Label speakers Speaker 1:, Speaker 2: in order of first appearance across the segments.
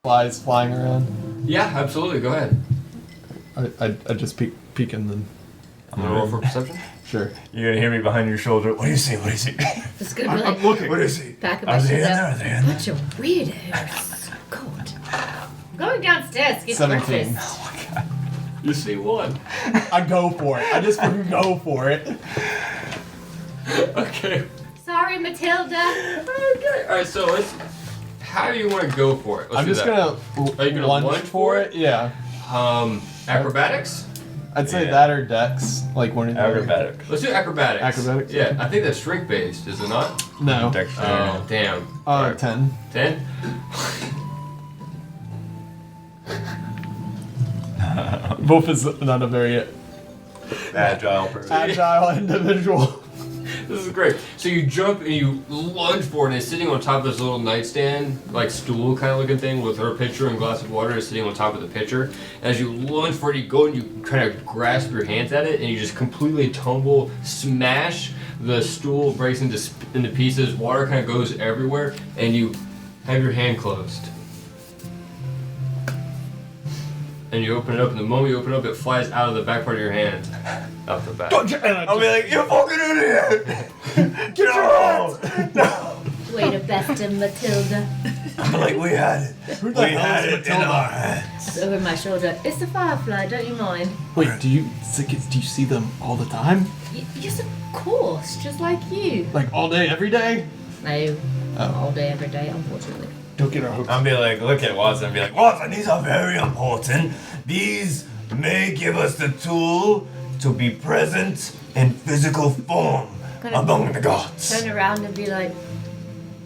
Speaker 1: flies flying around?
Speaker 2: Yeah, absolutely. Go ahead.
Speaker 1: I just peek and then.
Speaker 2: I'm gonna roll for perception.
Speaker 1: Sure.
Speaker 3: You're gonna hear me behind your shoulder. What do you see? What do you see?
Speaker 4: It's gonna be like
Speaker 1: I'm looking.
Speaker 3: What do you see?
Speaker 4: back of
Speaker 3: Are
Speaker 4: my
Speaker 3: they in
Speaker 4: shoulder.
Speaker 3: there? Are they in there?
Speaker 4: Bunch of weirdos. God. I'm going downstairs to get
Speaker 1: 17.
Speaker 4: breakfast.
Speaker 2: You see one.
Speaker 1: I go for it. I just fucking go for it.
Speaker 2: Okay.
Speaker 4: Sorry, Matilda.
Speaker 2: Okay. All right. So let's. How do you want to go for it? Let's
Speaker 1: I'm
Speaker 2: do
Speaker 1: just
Speaker 2: that. Are you gonna
Speaker 1: lunge for it. Yeah.
Speaker 2: Acrobatics.
Speaker 1: I'd say
Speaker 2: Yeah.
Speaker 1: that or dex, like one of the
Speaker 3: Acrobatic.
Speaker 2: Let's do acrobatics.
Speaker 1: Acrobatics?
Speaker 2: Yeah, I think that's strength based, is it not?
Speaker 1: No.
Speaker 2: Oh, damn.
Speaker 1: 10.
Speaker 2: 10?
Speaker 1: Wolf is not a very
Speaker 3: Agile person.
Speaker 1: agile individual.
Speaker 2: This is great. So you jump and you lunge for it, and it's sitting on top of this little nightstand, like stool kind of looking thing, with her pitcher and glass of water is sitting on top of the pitcher. And as you lunge for it, you go and you kind of grasp your hands at it, and you just completely tumble, smash. The stool breaks into pieces. Water kind of goes everywhere, and you have your hand closed. And you open it up, and the moment you open it up, it flies out of the back part of your hand. Out the back.
Speaker 3: I'll be like, you fucking idiot! Get your hands! No!
Speaker 4: Way to best him, Matilda.
Speaker 3: I'm like, we had it.
Speaker 1: Who the
Speaker 3: We
Speaker 1: hell
Speaker 3: had
Speaker 1: is
Speaker 3: it in
Speaker 1: Matilda?
Speaker 3: our hands.
Speaker 4: It's over my shoulder. It's the firefly, don't you mind?
Speaker 1: Wait, do you see them all the time?
Speaker 4: Yes, of course, just like you.
Speaker 1: Like all day, every day?
Speaker 4: No,
Speaker 1: Oh.
Speaker 4: all day, every day, unfortunately.
Speaker 1: Don't get our hopes.
Speaker 3: I'll be like, look at Watson and be like, Watson, these are very important. These may give us the tool to be present in physical form
Speaker 4: Gonna
Speaker 3: among the gods.
Speaker 4: Turn around and be like,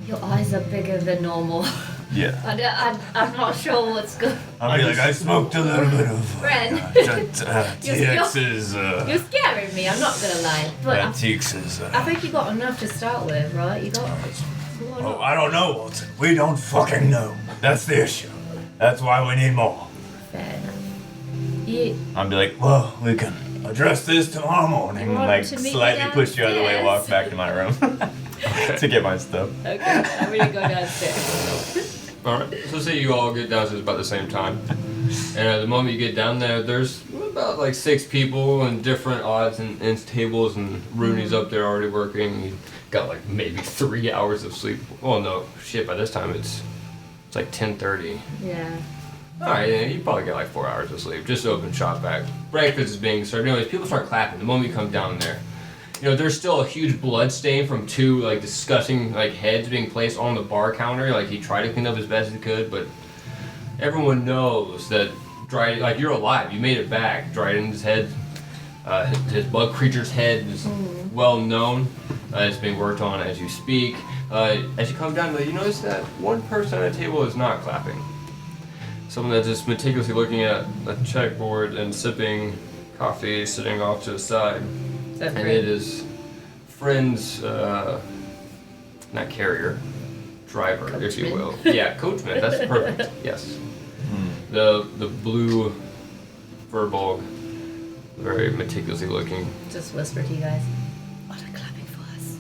Speaker 4: your eyes are bigger than normal.
Speaker 3: Yeah.
Speaker 4: I'm not sure what's good.
Speaker 3: I'll be like, I smoked a little bit of
Speaker 4: Bren.
Speaker 3: TX's,
Speaker 4: You're scaring me, I'm not gonna lie. But
Speaker 3: TX's,
Speaker 4: I think you got enough to start with, right? You got.
Speaker 3: Oh, I don't know, Watson. We don't fucking know. That's the issue. That's why we need more.
Speaker 4: Fair enough. You.
Speaker 3: I'll be like, well, we can address this tomorrow morning.
Speaker 4: You want
Speaker 3: Like,
Speaker 4: to meet me
Speaker 3: slightly push you out of the way and walk
Speaker 4: downstairs?
Speaker 3: back to my room to get my stuff.
Speaker 4: Okay, I'm gonna go downstairs.
Speaker 2: Alright, so say you all get downstairs about the same time. And at the moment you get down there, there's about like 6 people and different odds and ends tables, and Rooney's up there already working. You got like maybe 3 hours of sleep. Oh no, shit, by this time it's like 10:30.
Speaker 4: Yeah.
Speaker 2: Alright, yeah, you probably get like 4 hours of sleep. Just open shop back. Breakfast is being served. Anyways, people start clapping the moment you come down there. You know, there's still a huge blood stain from 2 like disgusting like heads being placed on the bar counter. Like he tried to clean up as best he could, but everyone knows that Draidyn, like you're alive. You made it back. Draidyn's head, his bug creature's head is well known. It's being worked on as you speak. As you come down, you notice that one person at the table is not clapping. Someone that's just meticulously looking at a checkboard and sipping coffee, sitting off to the side. And it is friend's, not carrier, driver, if you will. Yeah, coachman, that's perfect, yes. The blue furball, very meticulously looking.
Speaker 4: Just whisper to you guys. What are clapping for us?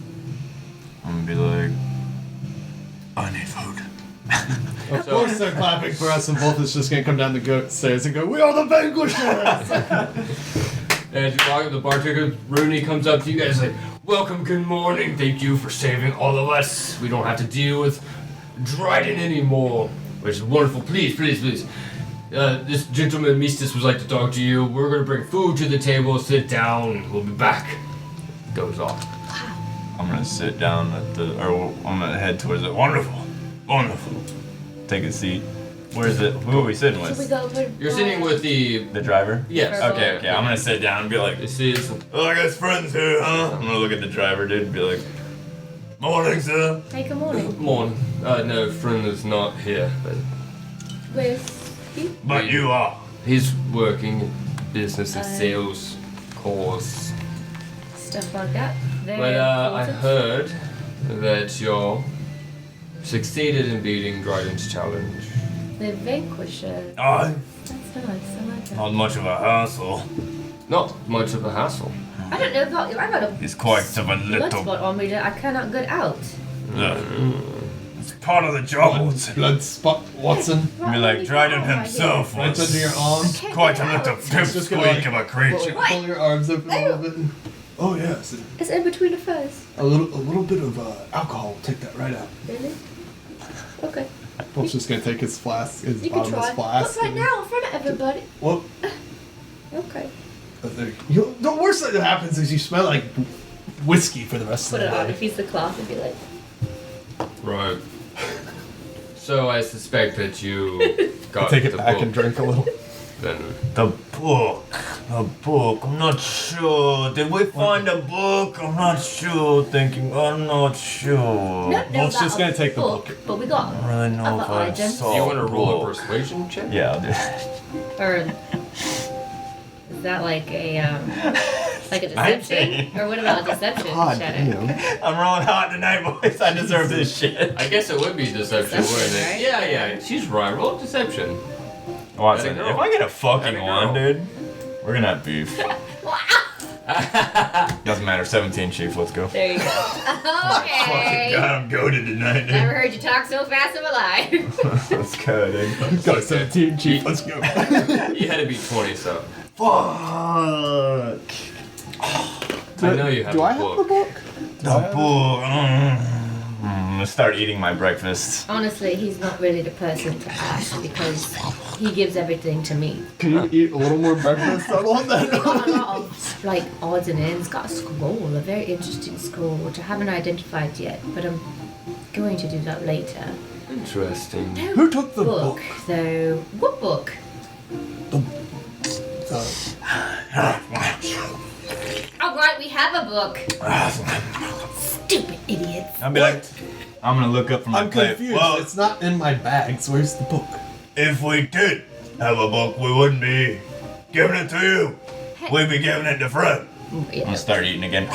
Speaker 3: I'm gonna be like, I need food.
Speaker 1: Of course they're clapping for us, and Wolf is just gonna come down the stairs and go, "We are the vanquishers!"
Speaker 2: And as you walk up, the bartender, Rooney, comes up to you guys like, welcome, good morning, thank you for saving all of us. We don't have to deal with Draidyn anymore, which is wonderful. Please, please, please. This gentleman, Mistis, would like to talk to you. We're going to bring food to the table. Sit down. We'll be back. Goes off.
Speaker 3: I'm gonna sit down I'm gonna head towards it. Wonderful. Wonderful. Take a seat. Where's it? Who are we sitting
Speaker 4: Should we
Speaker 3: with?
Speaker 4: go over?
Speaker 2: You're sitting with the...
Speaker 3: The driver?
Speaker 2: Yes.
Speaker 3: Okay. I'm gonna sit down and be like,
Speaker 2: This is...
Speaker 3: oh, I got friends here, huh? I'm gonna look at the driver, dude, and be like, morning, sir.
Speaker 4: Hey, good morning.
Speaker 2: Morning. No, friend is not here, but
Speaker 4: Where's he?
Speaker 3: But you are.
Speaker 2: he's working in business and sales course.
Speaker 4: Stuff like that. Very
Speaker 2: But I
Speaker 4: important.
Speaker 2: heard that y'all succeeded in beating Draidyn's challenge.
Speaker 4: The vanquishers.
Speaker 3: Oh,
Speaker 4: That's nice. I like that.
Speaker 3: not much of a hassle.
Speaker 2: Not much of a hassle.
Speaker 4: I don't know about you. I got a
Speaker 3: He's quite of a
Speaker 4: blood
Speaker 3: little.
Speaker 4: spot on me that I cannot get out.
Speaker 3: Yeah. It's part of the job.
Speaker 1: Blood spot Watson.
Speaker 3: Be like, Draidyn himself
Speaker 1: Right
Speaker 3: was
Speaker 1: under your arm.
Speaker 3: quite a little
Speaker 1: Just gonna,
Speaker 3: pipsqueak of a creature.
Speaker 1: Pull your arms open a little bit. And, oh yes.
Speaker 4: It's in between the furs.
Speaker 1: A little bit of alcohol will take that right out.
Speaker 4: Really? Okay.
Speaker 1: Wolf's just gonna take his flask, his
Speaker 4: You can
Speaker 1: bottomless
Speaker 4: try.
Speaker 1: flask.
Speaker 4: Not right now in front of everybody.
Speaker 1: Well,
Speaker 4: Okay.
Speaker 1: the worst thing that happens is you smell like whiskey for the rest
Speaker 4: Put
Speaker 1: of
Speaker 4: it
Speaker 1: the
Speaker 4: on a
Speaker 1: day.
Speaker 4: piece of cloth and be like,
Speaker 2: Right. So I suspect that you got
Speaker 1: Take it
Speaker 2: the
Speaker 1: back
Speaker 2: book.
Speaker 1: and drink a little.
Speaker 2: Then
Speaker 3: The book. I'm not sure. Did we find a book? I'm not sure. I'm not sure.
Speaker 4: no,
Speaker 1: Wolf's
Speaker 4: not
Speaker 1: just
Speaker 4: a
Speaker 1: gonna take the book.
Speaker 4: But we got
Speaker 3: I don't really know
Speaker 4: other
Speaker 3: if I
Speaker 4: items.
Speaker 3: saw
Speaker 2: you want to roll a
Speaker 3: book.
Speaker 2: persuasion check?
Speaker 3: Yeah, I'll do that.
Speaker 4: Or is that like a deception?
Speaker 3: 19.
Speaker 4: Or what about deception?
Speaker 1: God,
Speaker 4: Shadow?
Speaker 1: you know.
Speaker 3: I'm rolling hot tonight, boys. I deserve this shit.
Speaker 2: I guess it would be deception,
Speaker 4: Deception,
Speaker 2: wouldn't it?
Speaker 4: right?
Speaker 2: Yeah. She's right. Roll deception.
Speaker 3: Watson,
Speaker 2: Let it
Speaker 3: if
Speaker 2: go.
Speaker 3: I get a
Speaker 2: Let
Speaker 3: fucking
Speaker 2: it
Speaker 3: one,
Speaker 2: go.
Speaker 3: dude, we're gonna have beef. Doesn't matter. 17, Chief. Let's go.
Speaker 4: There you go.
Speaker 3: Fucking
Speaker 4: Okay.
Speaker 3: God, I'm goaded tonight, dude.
Speaker 4: Never heard you talk so fast in my life.
Speaker 3: Let's go, dude.
Speaker 1: Got a 17, Chief. Let's go.
Speaker 2: You had to be 20, so.
Speaker 3: Fuck.
Speaker 2: I know you have
Speaker 1: Do
Speaker 2: the
Speaker 1: I have the
Speaker 2: book.
Speaker 1: book?
Speaker 3: The book. I'm gonna start eating my breakfast.
Speaker 4: Honestly, he's not really the person to ask because he gives everything to me.
Speaker 1: Can you eat a little more breakfast? I want
Speaker 4: He's
Speaker 1: that.
Speaker 4: got a lot of like odds and ends. He's got a scroll, a very interesting scroll, which I haven't identified yet, but I'm going to do that later.
Speaker 2: Interesting.
Speaker 1: Who took the book?
Speaker 4: though? What book? Oh right, we have a book. Stupid idiots.
Speaker 3: I'll be like, I'm gonna look up from my
Speaker 1: I'm
Speaker 3: plate.
Speaker 1: confused.
Speaker 3: Well,
Speaker 1: It's not in my bags. Where's the book?
Speaker 3: if we did have a book, we wouldn't be giving it to you. We'd be giving it to Fred. I'm
Speaker 4: Yeah.
Speaker 3: gonna start eating again.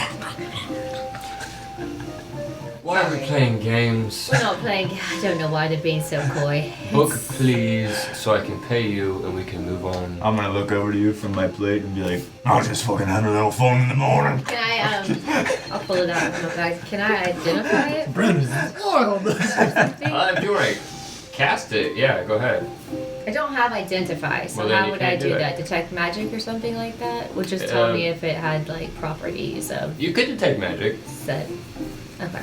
Speaker 2: Why are we playing games?
Speaker 4: We're not playing. I don't know why they're being so coy.
Speaker 2: Book,
Speaker 4: It's-
Speaker 2: please, so I can pay you and we can move on.
Speaker 3: I'm gonna look over to you from my plate and be like, I'll just fucking have a little phone in the morning.
Speaker 4: Can I I'll pull it out of my bag. Can I identify it?
Speaker 1: Bren is wild.
Speaker 2: If you want to cast it, yeah, go ahead.
Speaker 4: I don't have identify, so
Speaker 2: Well, then
Speaker 4: how
Speaker 2: you
Speaker 4: would I
Speaker 2: can't
Speaker 4: do
Speaker 2: do it.
Speaker 4: that? Detect magic or something like that? Would just tell me if it had like properties of
Speaker 2: You could detect magic.
Speaker 4: said. Okay.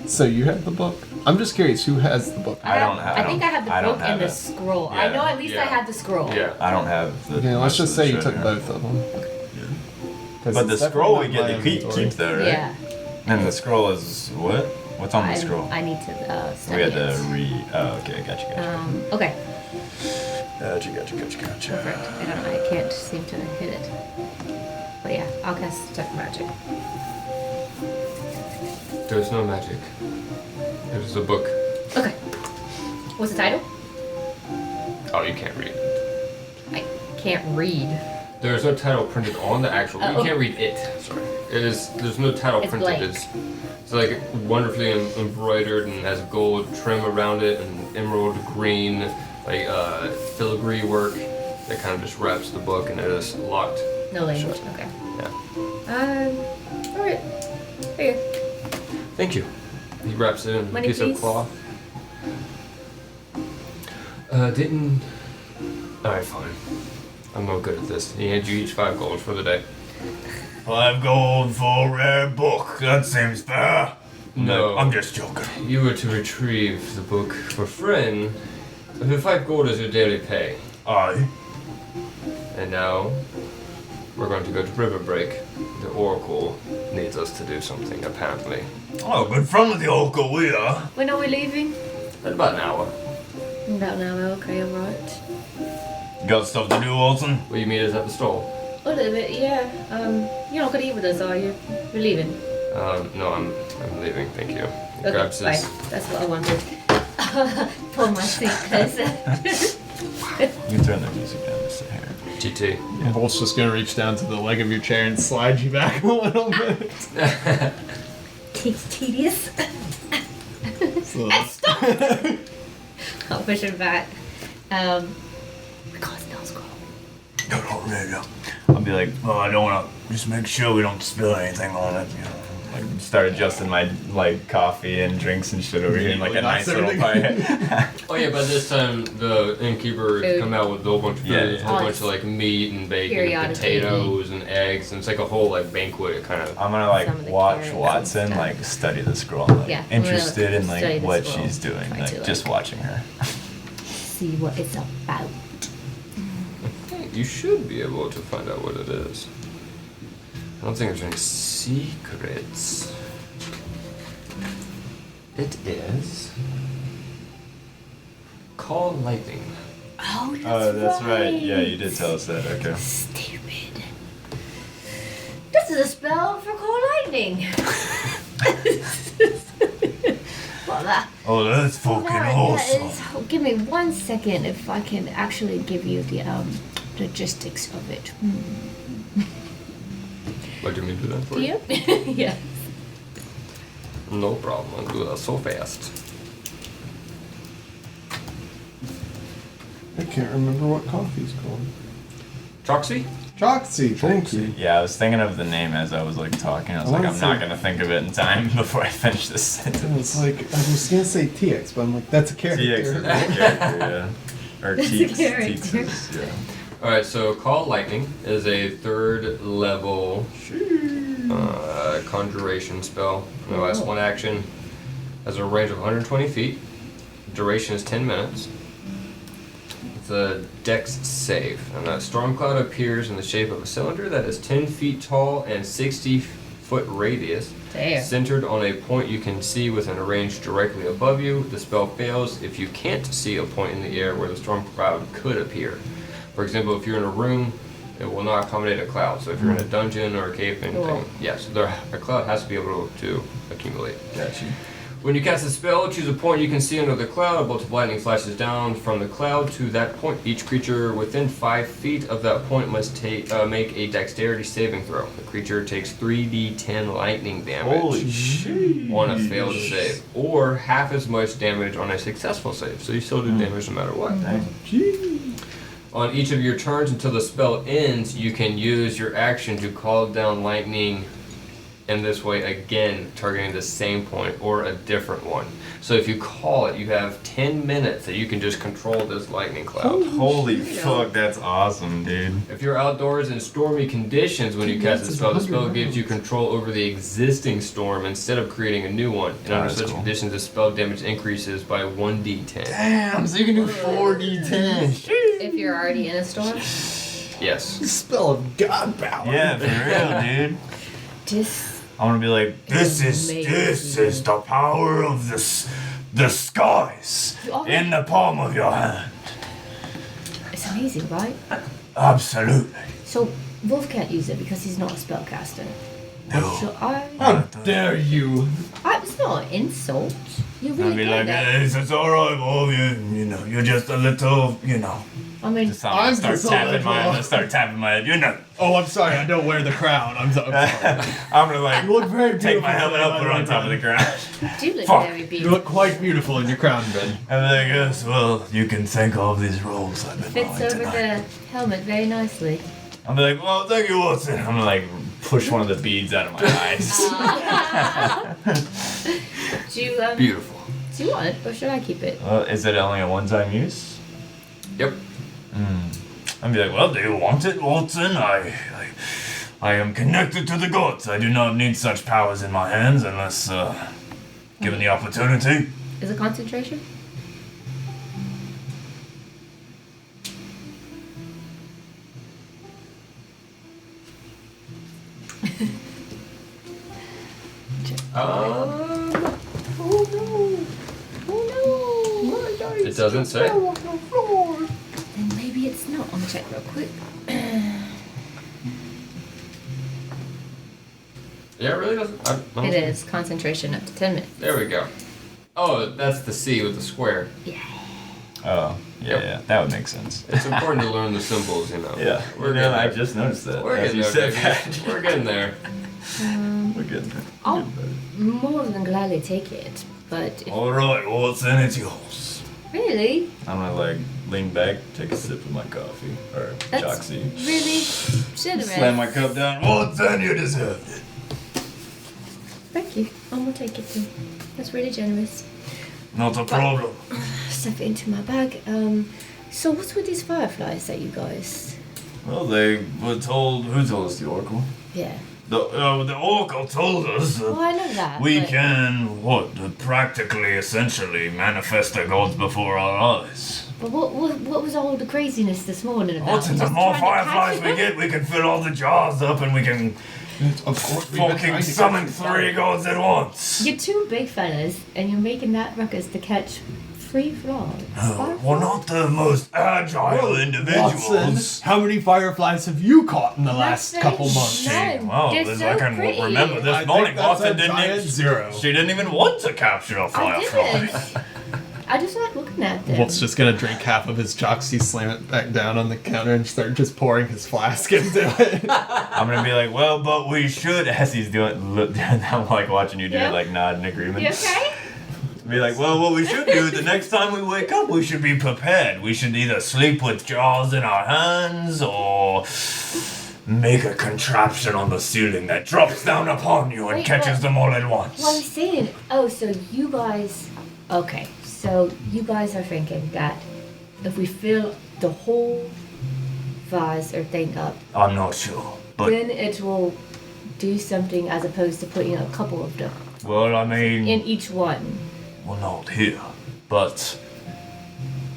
Speaker 1: So you have the book? I'm just curious. Who has the book?
Speaker 3: I don't have-
Speaker 4: I think I have the
Speaker 3: I don't
Speaker 4: book and
Speaker 3: have
Speaker 4: the
Speaker 3: it.
Speaker 4: scroll.
Speaker 3: Yeah.
Speaker 4: I know at least I
Speaker 2: Yeah.
Speaker 4: have the scroll.
Speaker 2: Yeah.
Speaker 3: I don't have the.
Speaker 1: Okay, let's
Speaker 3: rest
Speaker 1: just
Speaker 3: of the
Speaker 1: say you
Speaker 3: shit
Speaker 1: took
Speaker 3: here.
Speaker 1: both of them. 'Cause
Speaker 3: But the
Speaker 1: it's
Speaker 3: scroll we
Speaker 1: definitely
Speaker 3: get
Speaker 1: not
Speaker 3: to
Speaker 1: my
Speaker 3: keep
Speaker 1: inventory.
Speaker 3: though, right?
Speaker 4: Yeah.
Speaker 3: And the scroll is what? What's on the scroll?
Speaker 4: I need to
Speaker 3: We
Speaker 4: study
Speaker 3: had to
Speaker 4: it.
Speaker 3: read. Oh, okay, gotcha.
Speaker 4: Okay.
Speaker 3: Gotcha.
Speaker 4: Perfect. I don't know. I can't seem to hit it. But yeah, I'll cast detect magic.
Speaker 2: There's no magic. It was a book.
Speaker 4: Okay. What's the title?
Speaker 2: Oh, you can't read.
Speaker 4: I can't read.
Speaker 2: There's no title printed on the actual.
Speaker 4: Oh.
Speaker 2: You can't read it. Sorry. It is. There's no title
Speaker 4: It's
Speaker 2: printed.
Speaker 4: blank.
Speaker 2: It's like wonderfully embroidered and has gold trim around it and emerald green, like filigree work that kind of just wraps the book and it is locked.
Speaker 4: No language. Okay.
Speaker 2: Yeah.
Speaker 4: Alright. Here.
Speaker 2: Thank you. He wraps it in a
Speaker 4: Money,
Speaker 2: piece
Speaker 4: please.
Speaker 2: of cloth. Didn't. Alright, fine. I'm no good at this. He hands you each 5 gold for the day.
Speaker 3: 5 gold for a rare book. That seems fair.
Speaker 2: No.
Speaker 3: I'm just joking.
Speaker 2: You were to retrieve the book for Friend. The 5 gold is your daily pay.
Speaker 3: Aye.
Speaker 2: And now, we're going to go to River Break. The Oracle needs us to do something, apparently.
Speaker 3: Oh, good friend with the Oracle we are.
Speaker 4: When are we leaving?
Speaker 2: In about an hour.
Speaker 4: About an hour. Okay, alright.
Speaker 3: You got stuff to do, Watson?
Speaker 2: Will you meet us at the stall?
Speaker 4: A little bit, yeah. You're not gonna eat with us, are you? You're leaving.
Speaker 2: No, I'm leaving, thank you. He
Speaker 4: Okay,
Speaker 2: grabs
Speaker 4: bye.
Speaker 2: his...
Speaker 4: That's what I wanted. Pull my seat closer.
Speaker 3: You can turn the music down just a hair.
Speaker 2: GT.
Speaker 1: And Wolf's just gonna reach down to the leg of your chair and slide you back a little bit.
Speaker 4: It's tedious.
Speaker 1: So,
Speaker 4: Stop! I'll push him back. We got a scroll.
Speaker 3: I'll be like, oh, I don't want to. Just make sure we don't spill anything on it. You know. Like start adjusting my like coffee and drinks and shit over here in like a nice little
Speaker 1: Everything.
Speaker 3: pie.
Speaker 2: Oh yeah, by this time the innkeeper
Speaker 4: Food.
Speaker 2: come out with a whole bunch of food,
Speaker 3: Yeah,
Speaker 2: a
Speaker 3: yeah.
Speaker 2: whole
Speaker 4: Oh,
Speaker 2: bunch
Speaker 4: it's
Speaker 2: of like meat and bacon, and
Speaker 4: periodically
Speaker 2: potatoes and eggs, and it's like a whole like banquet kind of.
Speaker 3: I'm gonna like
Speaker 4: Some of the
Speaker 3: watch
Speaker 4: carrots and
Speaker 3: Watson
Speaker 4: stuff.
Speaker 3: like study the scroll. Like,
Speaker 4: Yeah, I'm gonna
Speaker 3: interested in
Speaker 4: study
Speaker 3: like
Speaker 4: the
Speaker 3: what
Speaker 4: scroll.
Speaker 3: she's doing.
Speaker 4: Try
Speaker 3: Like
Speaker 4: to,
Speaker 3: just watching her.
Speaker 4: See what it's about.
Speaker 2: You should be able to find out what it is. I don't think there's any secrets. It is call lightning.
Speaker 4: Oh,
Speaker 3: Oh, that's right. Yeah, you did tell us that. Okay.
Speaker 4: Stupid. This is a spell for call lightning. Well, that.
Speaker 3: Oh, that's fucking
Speaker 4: that
Speaker 3: awesome.
Speaker 4: is- give me 1 second if I can actually give you the logistics of it.
Speaker 2: What do you mean to do that for you?
Speaker 4: Yep. Yes.
Speaker 2: No problem. I'll do that so fast.
Speaker 1: I can't remember what coffee's called.
Speaker 2: Choxy?
Speaker 1: Choxy, thank you.
Speaker 3: Yeah, I was thinking of the name as I was like talking. I was like, I'm not gonna think of it in time before I finish this sentence.
Speaker 1: It's like, I was gonna say TX, but I'm like, that's a character.
Speaker 3: TX is a character, yeah. Or
Speaker 4: That's a
Speaker 3: Teeks.
Speaker 4: character.
Speaker 3: Teeks is, yeah.
Speaker 2: Alright, so Call Lightning is a 3rd level conjuration spell. It lasts 1 action. Has a range of 120 feet. Duration is 10 minutes. It's a dex save. And that storm cloud appears in the shape of a cylinder that is 10 feet tall and 60-foot radius.
Speaker 4: Damn.
Speaker 2: Centered on a point you can see within a range directly above you. The spell fails if you can't see a point in the air where the storm cloud could appear. For example, if you're in a room, it will not accommodate a cloud. So if you're in a dungeon or a cave anything,
Speaker 4: Cool.
Speaker 2: yes, a cloud has to be able to accumulate.
Speaker 3: Got you.
Speaker 2: When you cast a spell, choose a point you can see under the cloud. A bolt of lightning flashes down from the cloud to that point. Each creature within 5 feet of that point must make a dexterity saving throw. The creature takes 3d10 lightning damage
Speaker 3: Holy shit.
Speaker 2: on a failed save, or half as much damage on a successful save. So you still do damage no matter what. On each of your turns until the spell ends, you can use your action to call down lightning in this way again, targeting the same point or a different one. So if you call it, you have 10 minutes that you can just control this lightning cloud.
Speaker 3: Holy fuck, that's awesome, dude.
Speaker 2: If you're outdoors in stormy conditions when you cast the spell gives you control over the existing storm instead of creating a new one. And under
Speaker 3: that's
Speaker 2: such
Speaker 3: cool.
Speaker 2: conditions, the spell damage increases by 1d10.
Speaker 3: Damn, so you can do 4d10.
Speaker 4: If you're already in a storm.
Speaker 2: Yes.
Speaker 1: Spell of God power.
Speaker 3: Yeah, for real, dude.
Speaker 4: Just.
Speaker 3: I want to be like, this is the power of the skies in the palm of your hand.
Speaker 4: It's amazing, right?
Speaker 3: Absolutely.
Speaker 4: So Wolf can't use it because he's not a spellcaster.
Speaker 3: No.
Speaker 4: So
Speaker 1: How dare you?
Speaker 4: it's not an insult. You
Speaker 3: I'd
Speaker 4: really
Speaker 3: be
Speaker 4: get
Speaker 3: like,
Speaker 4: that.
Speaker 3: it's alright, Wolf. You know, you're just a little, you know.
Speaker 4: I mean,
Speaker 1: I'm
Speaker 3: start
Speaker 1: just
Speaker 3: tapping
Speaker 1: a little-
Speaker 3: my, start tapping my, you know.
Speaker 1: Oh, I'm sorry, I don't wear the crown. I'm sorry.
Speaker 3: I'm gonna like
Speaker 1: You look very beautiful.
Speaker 3: take my helmet up, put it on top of the ground.
Speaker 4: do look
Speaker 3: Fuck.
Speaker 4: very
Speaker 1: You
Speaker 4: beautiful.
Speaker 1: look quite beautiful in your crown, Ben.
Speaker 3: I'm like, yes, well, you can thank all of these roles I've been
Speaker 4: Fits
Speaker 3: rolling
Speaker 4: over
Speaker 3: tonight.
Speaker 4: the helmet very nicely.
Speaker 3: I'm like, well, thank you, Watson. I'm gonna like push one of the beads out of my eyes.
Speaker 4: Do you
Speaker 2: Beautiful.
Speaker 4: do you want it or should I keep it?
Speaker 3: Well, is it only a one-time use?
Speaker 2: Yep.
Speaker 3: I'd be like, well, do you want it, Watson? I am connected to the gods. I do not need such powers in my hands unless given the opportunity.
Speaker 4: Is it concentration?
Speaker 2: Oh
Speaker 4: Oh no!
Speaker 2: It doesn't say.
Speaker 4: Then maybe it's not. I'll check real quick.
Speaker 2: Yeah, it really doesn't. I don't
Speaker 4: It is concentration up to 10 minutes.
Speaker 2: There we go. Oh, that's the C with the square.
Speaker 4: Yeah.
Speaker 3: Oh, yeah,
Speaker 2: Yep.
Speaker 3: yeah, that would make sense.
Speaker 2: It's important to learn the symbols, you know.
Speaker 3: Yeah,
Speaker 2: We're getting
Speaker 3: I
Speaker 2: there.
Speaker 3: just noticed that.
Speaker 2: We're
Speaker 3: as
Speaker 2: getting
Speaker 3: you
Speaker 2: there,
Speaker 3: said
Speaker 2: baby.
Speaker 3: that.
Speaker 2: We're getting there.
Speaker 3: We're getting there.
Speaker 4: I'll more than gladly take it, but if,
Speaker 3: All right, Watson, it's yours.
Speaker 4: really,
Speaker 3: I'm gonna like lean back, take a sip of my coffee or
Speaker 4: that's
Speaker 3: Joxy.
Speaker 4: really generous.
Speaker 3: Slam my cup down. Watson, you deserved it.
Speaker 4: Thank you. I'm gonna take it too. That's really generous.
Speaker 3: Not a problem.
Speaker 4: Stuff it into my bag. So what's with these fireflies that you guys?
Speaker 3: Well, they were told. Who told us the oracle?
Speaker 4: Yeah.
Speaker 3: The oracle told us
Speaker 4: Well, I know that.
Speaker 3: we
Speaker 4: but-
Speaker 3: can practically, essentially manifest the gods before our eyes.
Speaker 4: But what was all the craziness this morning about?
Speaker 3: Watson, the
Speaker 4: Just
Speaker 3: more
Speaker 4: trying to
Speaker 3: fireflies
Speaker 4: catch
Speaker 3: we
Speaker 4: them?
Speaker 3: get, we can fill all the jars up and we can
Speaker 1: Of course, we've been
Speaker 3: fucking
Speaker 1: trying to
Speaker 3: summon
Speaker 1: catch
Speaker 3: 3 gods at once.
Speaker 4: You're two big fellas, and you're making that ruckus to catch 3 flies.
Speaker 3: We're not the most agile individuals.
Speaker 1: Watson, how many fireflies have you caught in the last
Speaker 4: Nothing.
Speaker 1: couple months?
Speaker 4: None.
Speaker 3: Well,
Speaker 4: They're
Speaker 3: as
Speaker 4: so
Speaker 3: I can
Speaker 4: pretty.
Speaker 3: remember
Speaker 1: I
Speaker 3: this
Speaker 1: think
Speaker 3: morning,
Speaker 1: that's
Speaker 3: Watson
Speaker 1: a
Speaker 3: didn't
Speaker 1: giant
Speaker 3: even,
Speaker 1: zero.
Speaker 3: she didn't even want to capture a
Speaker 4: I
Speaker 3: firefly.
Speaker 4: didn't. I just like looking at them.
Speaker 1: Wolf's just gonna drink half of his Joxy, slam it back down on the counter, and start just pouring his flask into it.
Speaker 3: I'm gonna be like, well, but we should, as he's doing, I'm like watching you do
Speaker 4: Yeah.
Speaker 3: it, like nod in agreement.
Speaker 4: You okay?
Speaker 3: Be like, well, what we should do the next time we wake up, we should be prepared. We should either sleep with jars in our hands or make a contraption on the ceiling that drops down upon you and
Speaker 4: Wait,
Speaker 3: catches
Speaker 4: what?
Speaker 3: them all at once.
Speaker 4: What I'm saying. Oh, so you guys. Okay, so you guys are thinking that if we fill the whole vase or thing up,
Speaker 3: I'm not sure, but
Speaker 4: then it will do something as opposed to putting a couple of them
Speaker 3: well, I mean,
Speaker 4: in each one.
Speaker 3: well, not here, but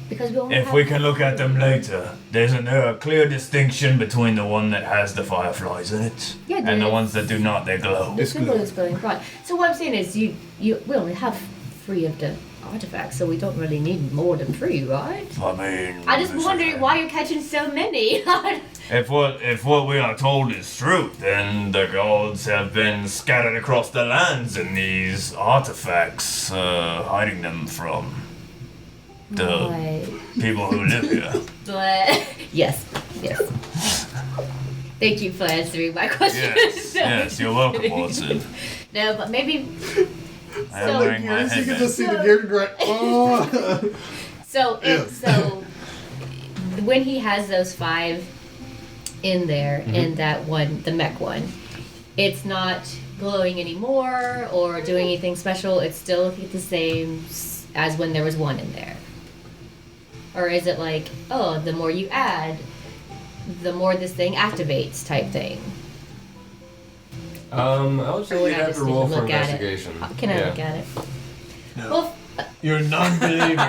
Speaker 4: Because we only
Speaker 3: if
Speaker 4: have
Speaker 3: we can look at them later, there's a clear distinction between the one that has the fireflies in it
Speaker 4: Yeah,
Speaker 3: and
Speaker 4: there
Speaker 3: the
Speaker 4: is.
Speaker 3: ones that do not. They glow.
Speaker 4: the symbol is going right. So what I'm saying is we only have 3 of the artifacts, so we don't really need more than 3, right?
Speaker 3: I mean,
Speaker 4: I just
Speaker 3: this is-
Speaker 4: wondering why you're catching so many.
Speaker 3: If what we are told is true, then the gods have been scattered across the lands in these artifacts, hiding them from the
Speaker 4: Right.
Speaker 3: people who live here.
Speaker 4: But yes. Thank you for answering my question.
Speaker 3: Yes, you're welcome, Watson.
Speaker 4: No, but maybe.
Speaker 3: I am
Speaker 4: So-
Speaker 3: wearing my
Speaker 1: You can
Speaker 3: headband.
Speaker 1: just see the beard grind. Oh.
Speaker 4: So
Speaker 1: Yeah.
Speaker 4: so when he has those 5 in there in that one, the mech one, it's not glowing anymore or doing anything special. It's still the same as when there was 1 in there. Or is it like, oh, the more you add, the more this thing activates type thing?
Speaker 2: I would say
Speaker 4: Or would
Speaker 2: you'd
Speaker 4: I
Speaker 2: have
Speaker 4: just
Speaker 2: to
Speaker 4: need
Speaker 2: roll
Speaker 4: to
Speaker 2: for
Speaker 4: look at it?
Speaker 2: investigation.
Speaker 4: Can I
Speaker 2: Yeah.
Speaker 4: look at it?
Speaker 1: No.
Speaker 4: Well,
Speaker 1: You're a non-believer.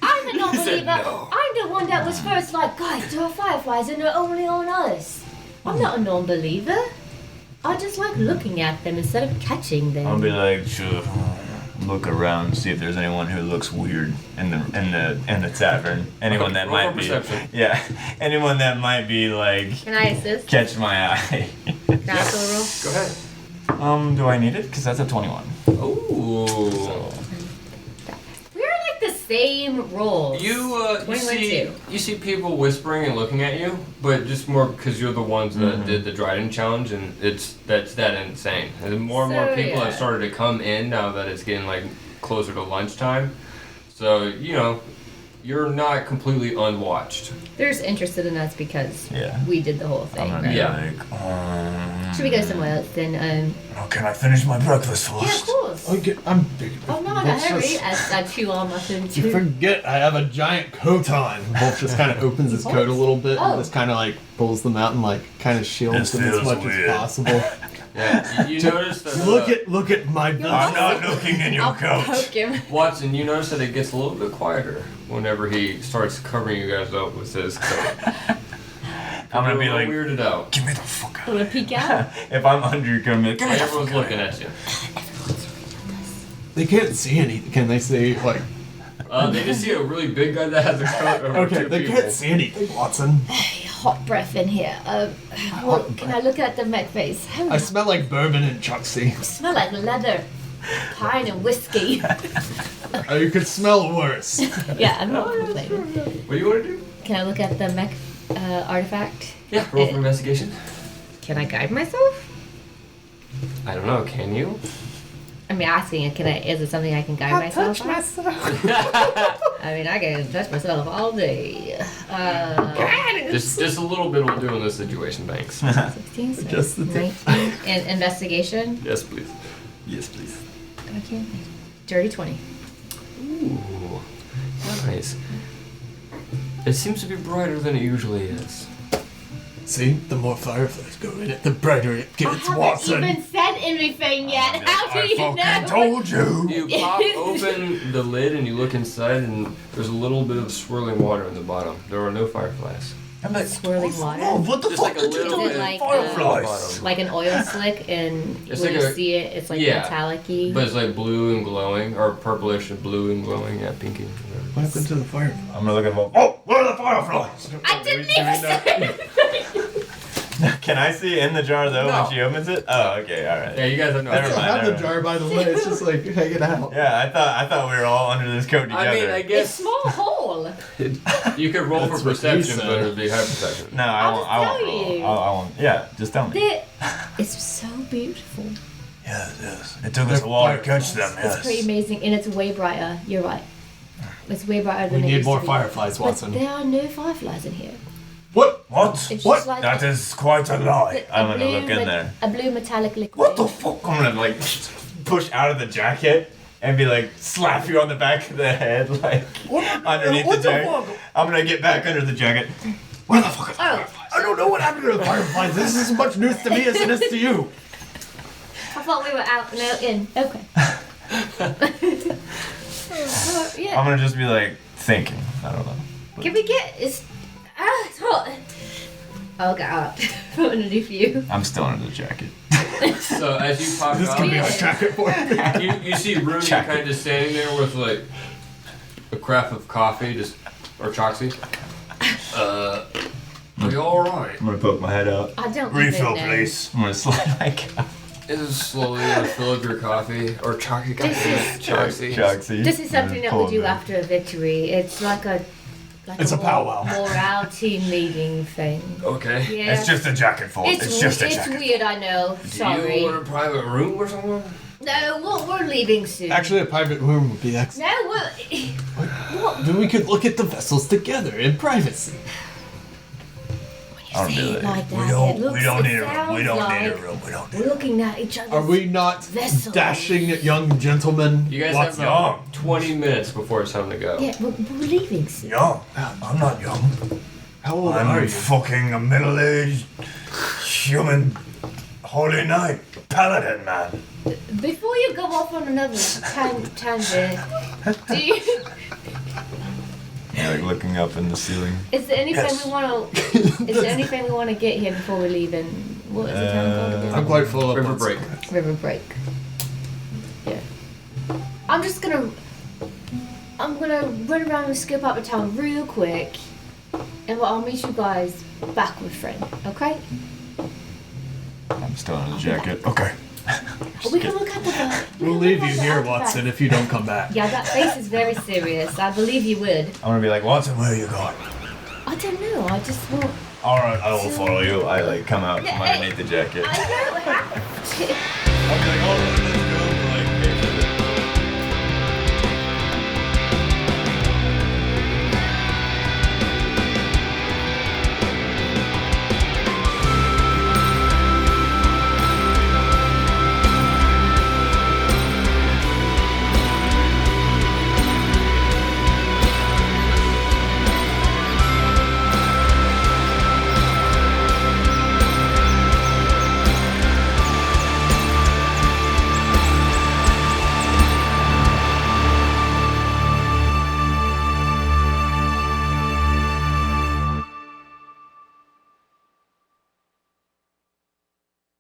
Speaker 4: I'm the non-believer.
Speaker 2: no.
Speaker 4: I'm the one that was first like, guys, there are fireflies and they're only on us. I'm not a non-believer. I just like looking at them instead of catching them.
Speaker 3: I'll be like, sure. Look around, see if there's anyone who looks weird in the tavern. Anyone that
Speaker 2: Roll
Speaker 3: might
Speaker 2: for
Speaker 3: be,
Speaker 2: perception.
Speaker 3: yeah. Anyone that might be like
Speaker 4: Can I assist?
Speaker 3: catch my eye.
Speaker 4: Can I also roll?
Speaker 2: Go ahead.
Speaker 3: Do I need it? Because that's a 21.
Speaker 2: Ooh.
Speaker 4: We're like the same rolls.
Speaker 2: You
Speaker 4: 21
Speaker 2: see
Speaker 4: too.
Speaker 2: you see people whispering and looking at you, but just more because you're the ones that did the Draidyn challenge, and that's that insane. And more and more
Speaker 4: So,
Speaker 2: people
Speaker 4: yeah.
Speaker 2: have started to come in now that it's getting like closer to lunchtime. So you're not completely unwatched.
Speaker 4: They're just interested in us because
Speaker 3: Yeah.
Speaker 4: we did the whole thing.
Speaker 3: I'm gonna
Speaker 4: Right?
Speaker 3: be
Speaker 2: Yeah.
Speaker 3: like,
Speaker 4: Should we go somewhere else then?
Speaker 3: oh, can I finish my breakfast
Speaker 4: Yeah, of
Speaker 3: first?
Speaker 4: course.
Speaker 1: Okay, I'm big.
Speaker 4: I'm not in a hurry. I chew on my food
Speaker 1: You
Speaker 4: too.
Speaker 1: forget I have a giant coat on. Wolf just kind of opens his coat a little bit
Speaker 4: Oh.
Speaker 1: and just kind of like pulls them out and like kind of shields
Speaker 3: This
Speaker 1: them as
Speaker 3: feels
Speaker 1: much
Speaker 3: weird.
Speaker 1: as possible.
Speaker 2: Yeah, you notice that.
Speaker 1: Look at my
Speaker 3: I'm
Speaker 1: belt.
Speaker 3: not looking in your
Speaker 4: I'll
Speaker 3: coat.
Speaker 4: poke him.
Speaker 2: Watson, you notice that it gets a little bit quieter whenever he starts covering you guys up with his coat.
Speaker 3: I'm gonna be
Speaker 2: You're a
Speaker 3: like,
Speaker 2: little weirded out.
Speaker 3: get me the fuck out.
Speaker 4: Want to peek out?
Speaker 3: If I'm under your coat, I'm like, give me the
Speaker 2: Everyone's
Speaker 3: fuck
Speaker 2: looking
Speaker 3: out.
Speaker 2: at you.
Speaker 1: They can't see anything. Can they see like?
Speaker 2: They just see a really big guy that has a coat over
Speaker 1: Okay,
Speaker 2: two
Speaker 1: they
Speaker 2: people.
Speaker 1: can't see anything, Watson.
Speaker 4: Hot breath in here. Can I look at the mech face?
Speaker 1: I smell like bourbon and Chucksy.
Speaker 4: Smell like leather, pine, and whiskey.
Speaker 1: Oh, you could smell worse.
Speaker 4: Yeah, I'm not complaining.
Speaker 2: What do you want to do?
Speaker 4: Can I look at the mech artifact?
Speaker 2: Yeah, roll for investigation.
Speaker 4: Can I guide myself?
Speaker 2: I don't know, can you?
Speaker 4: I'm asking it. Is it something I can guide myself? on? I mean, I can touch myself all day.
Speaker 2: Just a little bit will do in this situation, thanks.
Speaker 4: 16, so
Speaker 1: Just the tip.
Speaker 4: 19. And investigation.
Speaker 2: Yes, please.
Speaker 3: Yes, please.
Speaker 4: Okay. Dirty 20.
Speaker 2: Ooh, nice. It seems to be brighter than it usually is.
Speaker 1: See, the more fireflies go in it, the brighter it
Speaker 4: I
Speaker 1: gets,
Speaker 4: haven't
Speaker 1: Watson.
Speaker 4: even said anything yet. How do
Speaker 3: I
Speaker 4: you
Speaker 3: fucking
Speaker 4: know?
Speaker 3: told you.
Speaker 2: You pop open the lid and you look inside, and there's a little bit of swirling water in the bottom. There are no fireflies.
Speaker 3: I'm like,
Speaker 4: Swirling water?
Speaker 3: Oh, what the
Speaker 2: Just
Speaker 3: fuck
Speaker 2: like a
Speaker 3: did you
Speaker 2: little
Speaker 3: do
Speaker 4: Is
Speaker 3: with
Speaker 4: it like,
Speaker 3: fireflies?
Speaker 4: Like an oil slick, and
Speaker 2: It's
Speaker 4: when
Speaker 2: like
Speaker 4: you
Speaker 2: a-
Speaker 4: see it, it's like
Speaker 2: yeah.
Speaker 4: metallic-y.
Speaker 2: But it's like blue and glowing, or purplish and blue and glowing, yeah, pinky. Whatever.
Speaker 1: What happened to the fireflies?
Speaker 3: I'm gonna look at them. Oh, where are the fireflies?
Speaker 4: I didn't even say
Speaker 3: Can I see in the jar though
Speaker 2: No.
Speaker 3: when she opens it? Oh, okay, all right.
Speaker 2: Yeah, you guys don't know.
Speaker 1: I
Speaker 3: Never
Speaker 1: still
Speaker 3: mind,
Speaker 1: have the
Speaker 3: never
Speaker 1: jar, by the way. It's just like hanging out.
Speaker 3: Yeah, I thought we were all under this coat together.
Speaker 2: I mean, I
Speaker 4: It's
Speaker 2: guess
Speaker 4: small hole.
Speaker 2: you could roll
Speaker 1: That's
Speaker 2: for
Speaker 1: what he
Speaker 2: perception,
Speaker 1: said.
Speaker 2: but it would be high perception.
Speaker 3: No, I
Speaker 4: I'll
Speaker 3: won't.
Speaker 4: just
Speaker 3: I won't
Speaker 4: tell
Speaker 3: roll.
Speaker 4: you.
Speaker 3: I won't. Yeah, just tell me.
Speaker 4: It's so beautiful.
Speaker 3: Yeah, it is. It took us a while to catch them.
Speaker 4: It's pretty
Speaker 3: Yes.
Speaker 4: amazing, and it's way brighter. You're right. It's way brighter than
Speaker 1: We
Speaker 4: it
Speaker 1: need
Speaker 4: used
Speaker 1: more
Speaker 4: to be.
Speaker 1: fireflies,
Speaker 4: But
Speaker 1: Watson.
Speaker 4: there are no fireflies in here.
Speaker 1: What?
Speaker 3: What?
Speaker 4: It's
Speaker 3: What?
Speaker 4: just like
Speaker 3: That is quite a lie. I'm gonna look in there.
Speaker 4: A blue metallic liquid.
Speaker 3: What the fuck? I'm gonna like push out of the jacket and be like slap you on the back of the head like underneath
Speaker 1: what
Speaker 3: the
Speaker 1: the
Speaker 3: jacket.
Speaker 1: fuck?
Speaker 3: I'm gonna get back under the jacket. Where the fuck?
Speaker 4: Oh,
Speaker 1: I don't know what happened to the fireflies. This is as much news to me as it is to you.
Speaker 4: I thought we were out, no, in. Okay. Oh, yeah.
Speaker 3: I'm gonna just be like thinking. I don't know.
Speaker 4: Can we get? It's hot. I'll get out from underneath you.
Speaker 3: I'm still under the jacket.
Speaker 2: So as you pop
Speaker 1: This
Speaker 2: out,
Speaker 1: could be our jacket for it.
Speaker 2: you see Rooney
Speaker 3: Jacket.
Speaker 2: kind of standing there with like a carafe of coffee, just or choxy. Are you all right?
Speaker 3: I'm gonna poke my head out.
Speaker 4: I don't
Speaker 3: Refill,
Speaker 4: even know.
Speaker 3: please. I'm gonna slide my cup.
Speaker 2: This is slowly gonna fill up your coffee or chocolate
Speaker 4: This
Speaker 2: choxy.
Speaker 3: Choxy.
Speaker 4: This is something that we
Speaker 3: Pull
Speaker 4: do
Speaker 3: me.
Speaker 4: after a victory. It's like a
Speaker 1: It's a powwow.
Speaker 4: morale team meeting thing.
Speaker 2: Okay.
Speaker 4: Yeah.
Speaker 3: It's just a jacket for it. It's just a
Speaker 4: it's
Speaker 3: jacket.
Speaker 4: weird, I know.
Speaker 2: Do
Speaker 4: Sorry.
Speaker 2: you want a private room or something?
Speaker 4: No, we're leaving soon.
Speaker 1: Actually, a private room would be excellent.
Speaker 4: No, we're.
Speaker 1: Then we could look at the vessels together in privacy.
Speaker 3: I don't
Speaker 4: Say
Speaker 3: do
Speaker 4: it
Speaker 3: that.
Speaker 4: like that.
Speaker 3: We
Speaker 4: it
Speaker 3: don't
Speaker 4: looks,
Speaker 3: need
Speaker 4: it
Speaker 3: a room. We
Speaker 4: sounds
Speaker 3: don't
Speaker 4: like
Speaker 3: need a room. We don't need
Speaker 4: We're
Speaker 3: a room.
Speaker 4: looking at each other.
Speaker 1: Are we not
Speaker 4: Vessels.
Speaker 1: dashing young gentlemen?
Speaker 2: You guys
Speaker 1: What's
Speaker 2: have
Speaker 1: up?
Speaker 2: about 20 minutes before it's time to go.
Speaker 4: Yeah, we're leaving soon.
Speaker 3: Young. I'm not young.
Speaker 1: How old are
Speaker 3: I'm
Speaker 1: you?
Speaker 3: fucking a middle-aged human holy knight paladin man.
Speaker 4: Before you go off on another tangent, do you,
Speaker 3: Like looking up in the ceiling.
Speaker 4: is there anything
Speaker 3: Yes.
Speaker 4: we want to? Is there anything we want to get here before we leave? And what is the town called again?
Speaker 1: I'm quite full of
Speaker 2: River
Speaker 1: on
Speaker 2: break.
Speaker 1: cigarettes.
Speaker 4: River Break. Yeah. I'm gonna run around and scope out the town real quick, and I'll meet you guys back with friend. Okay?
Speaker 3: I'm still in the jacket. Okay.
Speaker 4: We can look at the.
Speaker 1: We'll leave you here, Watson, if you don't come back.
Speaker 4: Yeah, that face is very serious. I believe you would.
Speaker 3: I'm gonna be like, Watson, where are you going?
Speaker 4: I don't know. I just want.
Speaker 3: Alright, I will follow you. I like come out from
Speaker 4: Yeah,
Speaker 3: underneath the jacket.
Speaker 4: I don't have to.
Speaker 3: I'll be like, alright.